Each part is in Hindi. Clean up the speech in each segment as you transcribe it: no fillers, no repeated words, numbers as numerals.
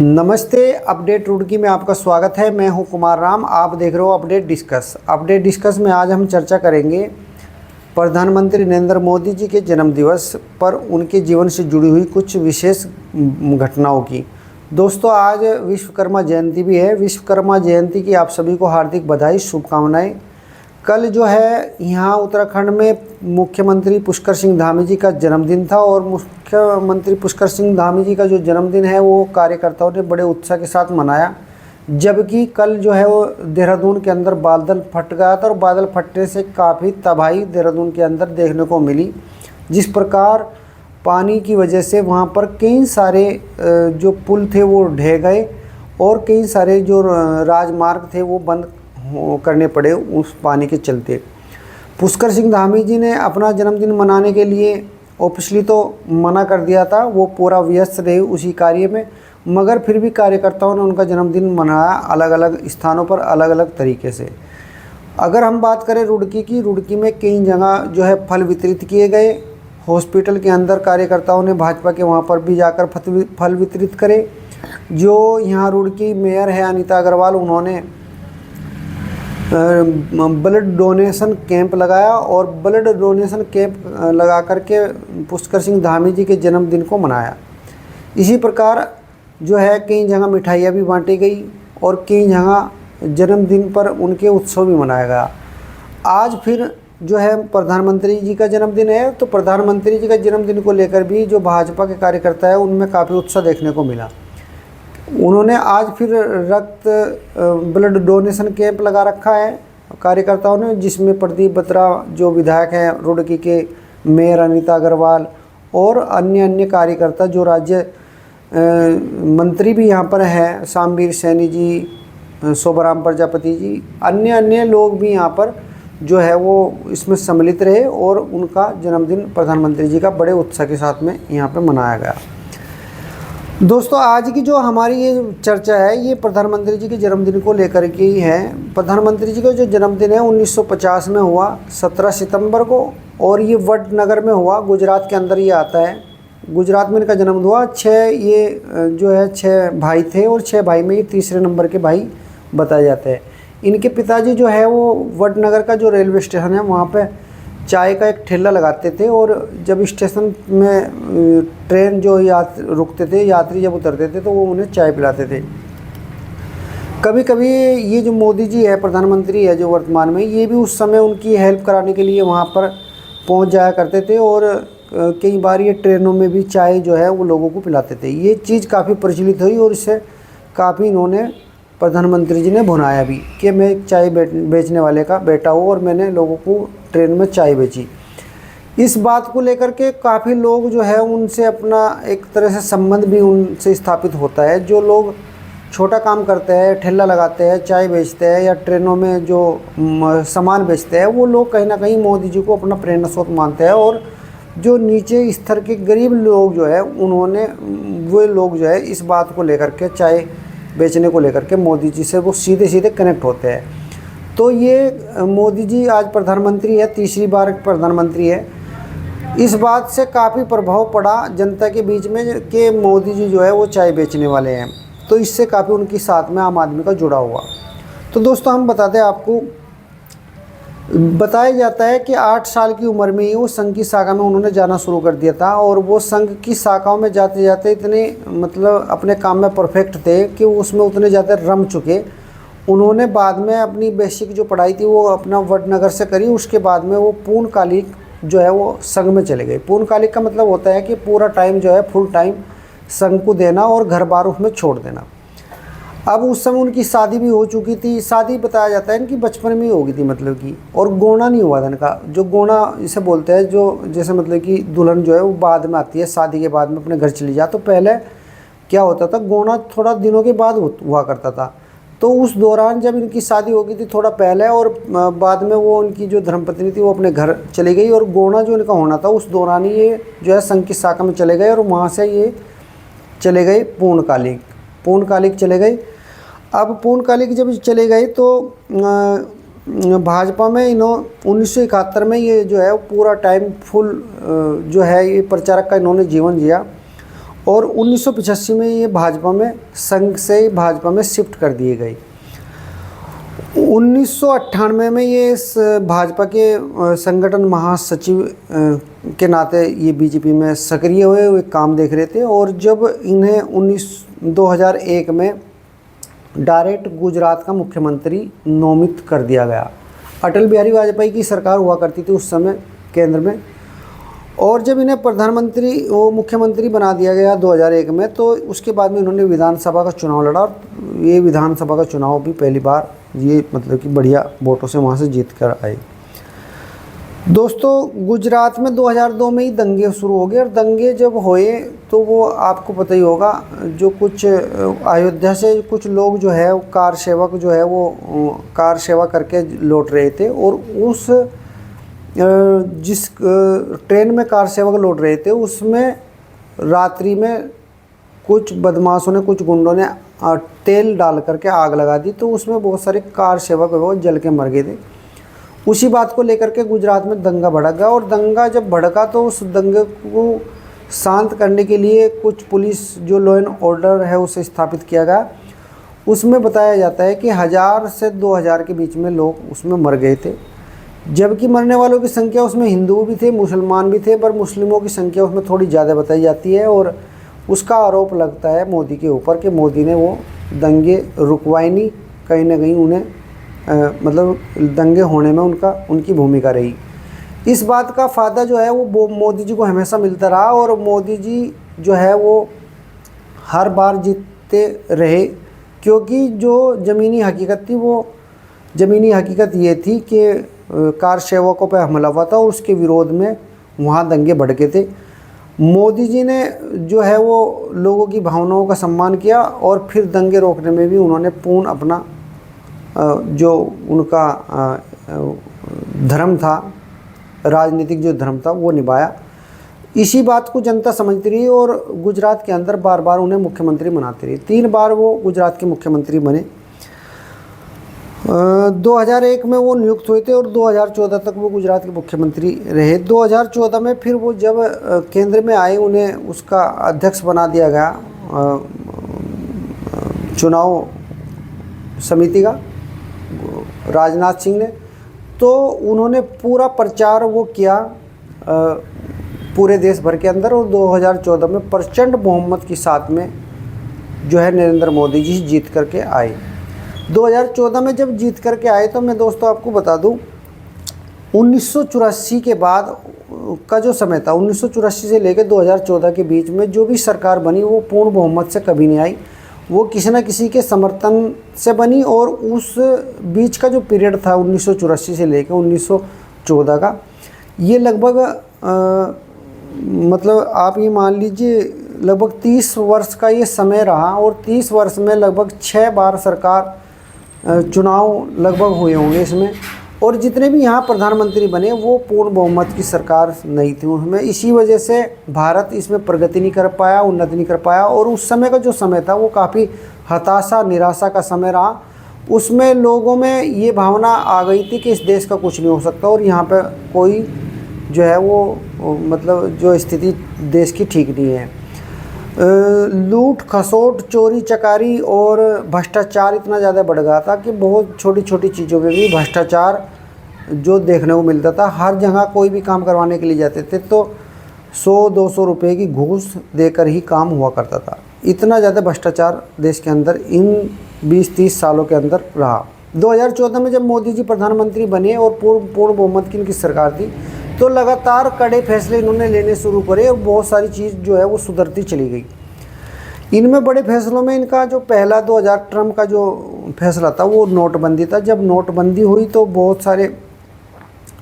नमस्ते। अपडेट रुड़की में आपका स्वागत है। मैं हूं कुमार राम। आप देख रहे हो अपडेट डिस्कस में आज हम चर्चा करेंगे प्रधानमंत्री नरेंद्र मोदी जी के जन्मदिवस पर उनके जीवन से जुड़ी हुई कुछ विशेष घटनाओं की। दोस्तों, आज विश्वकर्मा जयंती भी है। विश्वकर्मा जयंती की आप सभी को हार्दिक बधाई, शुभकामनाएं। कल जो है यहाँ उत्तराखंड में मुख्यमंत्री पुष्कर सिंह धामी जी का जन्मदिन था और मुख्यमंत्री पुष्कर सिंह धामी जी का जो जन्मदिन है वो कार्यकर्ताओं ने बड़े उत्साह के साथ मनाया। जबकि कल जो है वो देहरादून के अंदर बादल फट गया था और बादल फटने से काफ़ी तबाही देहरादून के अंदर देखने को मिली। जिस प्रकार पानी की वजह से वहाँ पर कई सारे जो पुल थे वो ढह गए और कई सारे जो राजमार्ग थे वो बंद करने पड़े उस पानी के चलते। पुष्कर सिंह धामी जी ने अपना जन्मदिन मनाने के लिए ऑफिशियली तो मना कर दिया था, वो पूरा व्यस्त रहे उसी कार्य में, मगर फिर भी कार्यकर्ताओं ने उनका जन्मदिन मनाया अलग अलग स्थानों पर अलग अलग तरीके से। अगर हम बात करें रुड़की की, रुड़की में कई जगह जो है फल वितरित किए गए। हॉस्पिटल के अंदर कार्यकर्ताओं ने भाजपा के वहाँ पर भी जाकर फल वितरित करे। जो यहाँ रुड़की मेयर है अनीता अग्रवाल, उन्होंने ब्लड डोनेशन कैंप लगाया और ब्लड डोनेशन कैंप लगा करके पुष्कर सिंह धामी जी के जन्मदिन को मनाया। इसी प्रकार जो है कई जगह मिठाइयाँ भी बांटी गई और कई जगह जन्मदिन पर उनके उत्सव भी मनाया गया। आज फिर जो है प्रधानमंत्री जी का जन्मदिन है, तो प्रधानमंत्री जी का जन्मदिन को लेकर भी जो भाजपा के कार्यकर्ता है उनमें काफ़ी उत्साह देखने को मिला। उन्होंने आज फिर ब्लड डोनेशन कैंप लगा रखा है कार्यकर्ताओं ने, जिसमें प्रदीप बत्रा जो विधायक हैं रुड़की के, मेयर अनीता अग्रवाल और अन्य कार्यकर्ता जो राज्य मंत्री भी यहाँ पर हैं, शामवीर सैनी जी, शोभाराम प्रजापति जी, अन्य लोग भी यहाँ पर जो है वो इसमें सम्मिलित रहे और उनका जन्मदिन प्रधानमंत्री जी का बड़े उत्साह के साथ में यहाँ पर मनाया गया। दोस्तों, आज की जो हमारी ये चर्चा है ये प्रधानमंत्री जी के जन्मदिन को लेकर के ही है। प्रधानमंत्री जी का जो जन्मदिन है 1950 में हुआ 17 सितंबर को, और ये वडनगर में हुआ, गुजरात के अंदर ये आता है। गुजरात में इनका जन्म हुआ। छः भाई थे और 6 भाई में ये तीसरे नंबर के भाई बताए जाते हैं। इनके पिताजी जो है वो वडनगर का जो रेलवे स्टेशन है वहाँ पर चाय का एक ठेला लगाते थे और जब स्टेशन में ट्रेन जो रुकते थे, यात्री जब उतरते थे तो वो उन्हें चाय पिलाते थे। कभी कभी ये जो मोदी जी है, प्रधानमंत्री है जो वर्तमान में, ये भी उस समय उनकी हेल्प कराने के लिए वहाँ पर पहुँच जाया करते थे और कई बार ये ट्रेनों में भी चाय जो है वो लोगों को पिलाते थे। ये चीज़ काफ़ी प्रचलित हुई और इससे काफ़ी इन्होंने प्रधानमंत्री जी ने भुनाया भी कि मैं एक चाय बेचने वाले का बेटा हूँ और मैंने लोगों को ट्रेन में चाय बेची। इस बात को लेकर के काफ़ी लोग जो है उनसे अपना एक तरह से संबंध भी उनसे स्थापित होता है। जो लोग छोटा काम करते हैं, ठेला लगाते हैं, चाय बेचते हैं या ट्रेनों में जो सामान बेचते हैं, वो लोग कहीं ना कहीं मोदी जी को अपना प्रेरणा स्रोत मानते हैं। और जो नीचे स्तर के गरीब लोग जो है वो लोग जो है इस बात को लेकर के, चाय बेचने को लेकर के मोदी जी से वो सीधे सीधे कनेक्ट होते हैं। तो ये मोदी जी आज प्रधानमंत्री है, तीसरी बार प्रधानमंत्री है। इस बात से काफ़ी प्रभाव पड़ा जनता के बीच में कि मोदी जी जो है वो चाय बेचने वाले हैं, तो इससे काफ़ी उनकी साथ में आम आदमी का जुड़ा हुआ। तो दोस्तों, हम बताते हैं आपको, बताया जाता है कि 8 साल की उम्र में ही वो संघ की शाखा में उन्होंने जाना शुरू कर दिया था और वो संघ की शाखाओं में जाते जाते इतने अपने काम में परफेक्ट थे कि उसमें उतने ज़्यादा रम चुके। उन्होंने बाद में अपनी बेसिक जो पढ़ाई थी वो अपना वडनगर से करी। उसके बाद में वो पूर्णकालिक जो है वो संघ में चले गए। पूर्णकालिक का मतलब होता है कि पूरा टाइम जो है फुल टाइम संघ को देना और घर बार उसमें छोड़ देना। अब उस समय उनकी शादी भी हो चुकी थी। शादी बताया जाता है इनकी बचपन में ही हो गई थी, मतलब कि, और गोना नहीं हुआ था इनका। जो गोना इसे बोलते हैं, जो जैसे मतलब कि दुल्हन जो है वो बाद में आती है, शादी के बाद में अपने घर चली जा, तो पहले क्या होता था, गोना थोड़ा दिनों के बाद हुआ करता था। तो उस दौरान जब इनकी शादी हो गई थी थोड़ा पहले और बाद में वो उनकी जो धर्मपत्नी थी वो अपने घर चली गई और गोना जो इनका होना था उस दौरान ही ये जो है संघ की शाखा में चले गए और वहाँ से ये चले गए पूर्णकालिक चले गए। अब पूर्णकालिक जब चले गए तो भाजपा में 1971 में ये जो है पूरा टाइम फुल जो है ये प्रचारक का इन्होंने जीवन जिया और 1985 में ये भाजपा में संघ से भाजपा में शिफ्ट कर दिए गए। 1998 में ये इस भाजपा के संगठन महासचिव के नाते ये बीजेपी में सक्रिय हुए काम देख रहे थे। और जब इन्हें 2001 में डायरेक्ट गुजरात का मुख्यमंत्री नामित कर दिया गया। अटल बिहारी वाजपेयी की सरकार हुआ करती थी उस समय केंद्र में, और जब इन्हें मुख्यमंत्री बना दिया गया 2001 में, तो उसके बाद में इन्होंने विधानसभा का चुनाव लड़ा। और ये विधानसभा का चुनाव भी पहली बार ये मतलब कि बढ़िया वोटों से वहाँ से जीत कर आए। दोस्तों, गुजरात में 2002 में ही दंगे शुरू हो गए, और दंगे जब हुए तो वो आपको पता ही होगा, जो कुछ अयोध्या से कुछ लोग जो है कार सेवक जो है वो कार सेवा करके लौट रहे थे, और उस जिस ट्रेन में कार सेवक लौट रहे थे उसमें रात्रि में कुछ बदमाशों ने, कुछ गुंडों ने तेल डाल करके आग लगा दी, तो उसमें बहुत सारे कार सेवक वो जल के मर गए थे। उसी बात को लेकर के गुजरात में दंगा भड़क गया, और दंगा जब भड़का तो उस दंगे को शांत करने के लिए कुछ पुलिस जो लॉ एंड ऑर्डर है उसे स्थापित किया गया। उसमें बताया जाता है कि 1000 से 2000 के बीच में लोग उसमें मर गए थे, जबकि मरने वालों की संख्या उसमें हिंदू भी थे, मुसलमान भी थे, पर मुस्लिमों की संख्या उसमें थोड़ी ज़्यादा बताई जाती है। और उसका आरोप लगता है मोदी के ऊपर कि मोदी ने वो दंगे रुकवाई नहीं, कहीं ना कहीं उन्हें मतलब दंगे होने में उनकी भूमिका रही। इस बात का फ़ायदा जो है वो मोदी जी को हमेशा मिलता रहा, और मोदी जी जो है वो हर बार जीतते रहे, क्योंकि जो ज़मीनी हकीकत थी वो ज़मीनी हकीकत ये थी कि कार सेवकों पर हमला हुआ था, और उसके विरोध में वहाँ दंगे भड़के थे। मोदी जी ने जो है वो लोगों की भावनाओं का सम्मान किया, और फिर दंगे रोकने में भी उन्होंने पूर्ण अपना जो उनका धर्म था, राजनीतिक जो धर्म था वो निभाया। इसी बात को जनता समझती रही, और गुजरात के अंदर बार बार उन्हें मुख्यमंत्री बनाती रही। 3 बार वो गुजरात के मुख्यमंत्री बने। 2001 में वो नियुक्त हुए थे, और 2014 तक वो गुजरात के मुख्यमंत्री रहे। 2014 में फिर वो जब केंद्र में आए, उन्हें उसका अध्यक्ष बना दिया गया चुनाव समिति का, राजनाथ सिंह ने। तो उन्होंने पूरा प्रचार वो किया पूरे देश भर के अंदर, और 2014 में प्रचंड बहुमत के साथ में जो है नरेंद्र मोदी जी जीत करके आए। 2014 में जब जीत करके आए, तो मैं दोस्तों आपको बता दूं, 1984 के बाद का जो समय था, 1984 से लेकर 2014 के बीच में जो भी सरकार बनी वो पूर्ण बहुमत से कभी नहीं आई, वो किसी न किसी के समर्थन से बनी। और उस बीच का जो पीरियड था 1984 से लेकर 1914 का, ये लगभग मतलब आप ये मान लीजिए लगभग 30 वर्ष का ये समय रहा, और 30 वर्ष में लगभग 6 बार सरकार चुनाव लगभग हुए होंगे इसमें। और जितने भी यहाँ प्रधानमंत्री बने वो पूर्ण बहुमत की सरकार नहीं थी उसमें। इसी वजह से भारत इसमें प्रगति नहीं कर पाया, उन्नति नहीं कर पाया। और उस समय का जो समय था वो काफ़ी हताशा निराशा का समय रहा। उसमें लोगों में ये भावना आ गई थी कि इस देश का कुछ नहीं हो सकता, और यहाँ पे कोई जो है वो मतलब जो स्थिति देश की ठीक नहीं है। लूट खसोट, चोरी चकारी और भ्रष्टाचार इतना ज़्यादा बढ़ गया था कि बहुत छोटी छोटी चीज़ों में भी भ्रष्टाचार जो देखने को मिलता था। हर जगह कोई भी काम करवाने के लिए जाते थे तो 100-200 रुपये की घूस देकर ही काम हुआ करता था। इतना ज़्यादा भ्रष्टाचार देश के अंदर इन 20-30 सालों के अंदर रहा। 2014 में जब मोदी जी प्रधानमंत्री बने और पूर्ण बहुमत की इनकी सरकार थी, तो लगातार कड़े फैसले इन्होंने लेने शुरू करे और बहुत सारी चीज़ जो है वो सुधरती चली गई। इनमें बड़े फैसलों में इनका जो पहला 2000 ट्रम्प का जो फैसला था वो नोटबंदी था। जब नोटबंदी हुई तो बहुत सारे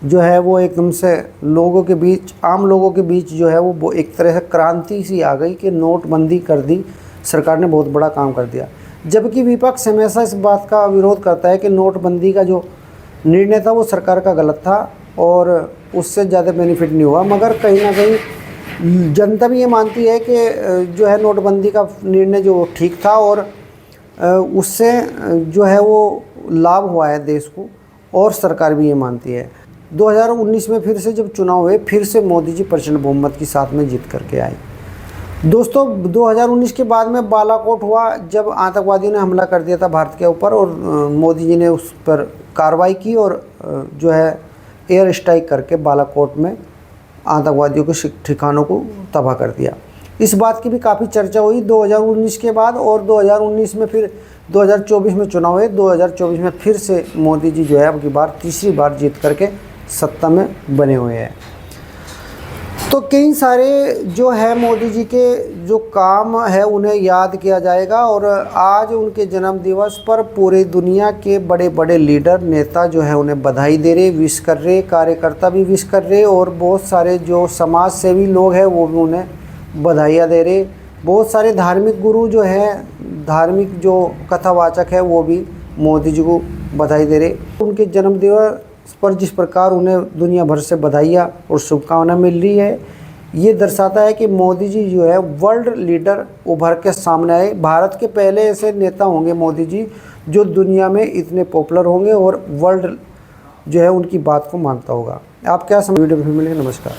जो है वो एकदम से लोगों के बीच, आम लोगों के बीच जो है वो एक तरह से क्रांति सी आ गई कि नोटबंदी कर दी, सरकार ने बहुत बड़ा काम कर दिया। जबकि विपक्ष हमेशा इस बात का विरोध करता है कि नोटबंदी का जो निर्णय था वो सरकार का गलत था और उससे ज़्यादा बेनिफिट नहीं हुआ। मगर कहीं ना कहीं जनता भी ये मानती है कि जो है नोटबंदी का निर्णय जो ठीक था और उससे जो है वो लाभ हुआ है देश को, और सरकार भी ये मानती है। 2019 में फिर से जब चुनाव हुए, फिर से मोदी जी प्रचंड बहुमत के साथ में जीत करके आए। दोस्तों 2019 के बाद में बालाकोट हुआ, जब आतंकवादियों ने हमला कर दिया था भारत के ऊपर, और मोदी जी ने उस पर कार्रवाई की और जो है एयर स्ट्राइक करके बालाकोट में आतंकवादियों के ठिकानों को तबाह कर दिया। इस बात की भी काफ़ी चर्चा हुई 2019 के बाद, और 2019 में फिर 2024 में चुनाव हुए। 2024 में फिर से मोदी जी जो है अब की बार तीसरी बार जीत करके सत्ता में बने हुए हैं। तो कई सारे जो है मोदी जी के जो काम है उन्हें याद किया जाएगा, और आज उनके जन्म दिवस पर पूरे दुनिया के बड़े बड़े लीडर नेता जो है उन्हें बधाई दे रहे, विश कर रहे, कार्यकर्ता भी विश कर रहे, और बहुत सारे जो समाज सेवी लोग हैं वो भी उन्हें बधाइयाँ दे रहे। बहुत सारे धार्मिक गुरु जो हैं, धार्मिक जो कथावाचक है वो भी मोदी जी को बधाई दे रहे। उनके जन्म दिवस पर जिस प्रकार उन्हें दुनिया भर से बधाइयाँ और शुभकामनाएं मिल रही है, ये दर्शाता है कि मोदी जी जो है वर्ल्ड लीडर उभर के सामने आए। भारत के पहले ऐसे नेता होंगे मोदी जी जो दुनिया में इतने पॉपुलर होंगे और वर्ल्ड जो है उनकी बात को मानता होगा। आप क्या समझ, वीडियो में मिलेंगे। नमस्कार।